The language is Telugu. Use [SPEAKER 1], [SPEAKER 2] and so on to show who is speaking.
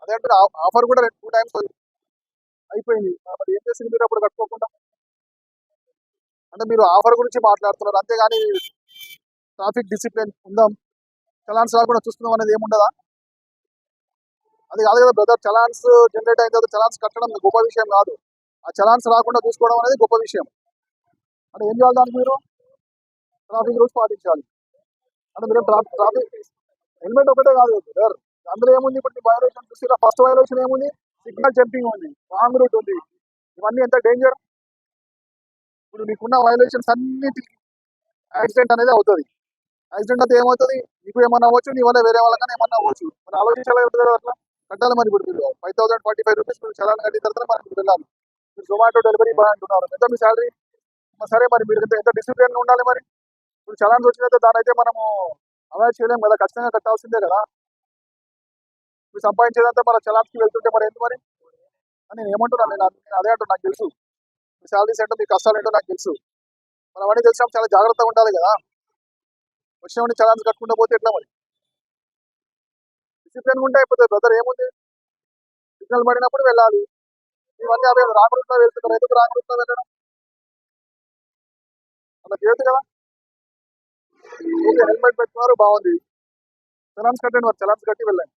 [SPEAKER 1] అదే అంటే ఆఫర్ కూడా 2 టైమ్స్ అయిపోయింది. మరి ఏం చేసింది మీరు అప్పుడు కట్టుకోకుండా? అంటే మీరు ఆఫర్ గురించి మాట్లాడుతున్నారు అంతేగాని ట్రాఫిక్ డిసిప్లిన్ ఉందాం, చలాన్స్ రాకుండా చూస్తున్నాం అనేది ఏముండదా? అది కాదు కదా బ్రదర్, చలాన్స్ జనరేట్ అయిన తర్వాత చలాన్స్ కట్టడం గొప్ప విషయం కాదు. ఆ చలాన్స్ రాకుండా చూసుకోవడం అనేది గొప్ప విషయం. అంటే ఏం చేయాలి దానికి మీరు? ట్రాఫిక్ రూల్స్ పాటించాలి. అంటే మీరు ట్రాఫిక్ హెల్మెట్ ఒకటే కాదు బ్రదర్, అందులో ఏముంది ఇప్పుడు వైలేషన్ చూసి ఫస్ట్ వైలేషన్ ఏముంది? సిగ్నల్ జంపింగ్ ఉంది, రాంగ్ రూట్ ఉంది. ఇవన్నీ ఎంత డేంజర్. ఇప్పుడు నీకున్న వైలేషన్స్ అన్నిటికీ యాక్సిడెంట్ అనేది అవుతుంది. యాక్సిడెంట్ అయితే ఏమవుతుంది? నీకు ఏమన్నా అవ్వచ్చు, నీ వల్ల వేరే వాళ్ళకన్నా ఏమన్నా అవ్వచ్చు. మరి ఆలోచించాలి కదా అట్లా కట్టాలి. మరి ఇప్పుడు మీరు 5045 రూపీస్ మీరు చలాన్ కట్టిన తర్వాత మరి మీరు వెళ్ళాలి. మీరు జొమాటో డెలివరీ బాయ్ అంటున్నారు, ఎంత మీ శాలరీ? సరే మరి మీరు ఎంత డిసిప్లిన్ ఉండాలి మరి. ఇప్పుడు చలాన్స్ వచ్చినైతే దాని అయితే మనము అవాయిడ్ చేయలేము కదా, ఖచ్చితంగా కట్టాల్సిందే కదా. మీరు సంపాదించేదంతా మన చలాన్స్కి వెళ్తుంటే మరి ఎందుకు మరి అని నేను ఏమంటున్నాను. నేను అదే అంటున్నా, నాకు తెలుసు మీ శాలరీస్ ఏంటో, మీ కష్టాలు ఏంటో నాకు తెలుసు. మనం అవన్నీ తెలిసినప్పుడు చాలా జాగ్రత్తగా ఉండాలి కదా. వచ్చిన చలాన్స్ కట్టుకుంటూ పోతే ఎట్లా మరి? డిసిప్లిన్ ఉంటే అయిపోతుంది బ్రదర్, ఏముంది? సిగ్నల్ పడినప్పుడు వెళ్ళాలి. ఇవన్నీ అవే రాంగ్ రూట్ లో వెళ్తున్నారు, ఎందుకు రాంగ్ రూట్ లో వెళ్ళడం? అలా చేయొద్దు కదా. ఓకే, హెల్మెట్ పెట్టుకున్నారు బాగుంది, చలాన్స్ కట్టండి, మరి చలాన్స్ కట్టి వెళ్ళండి.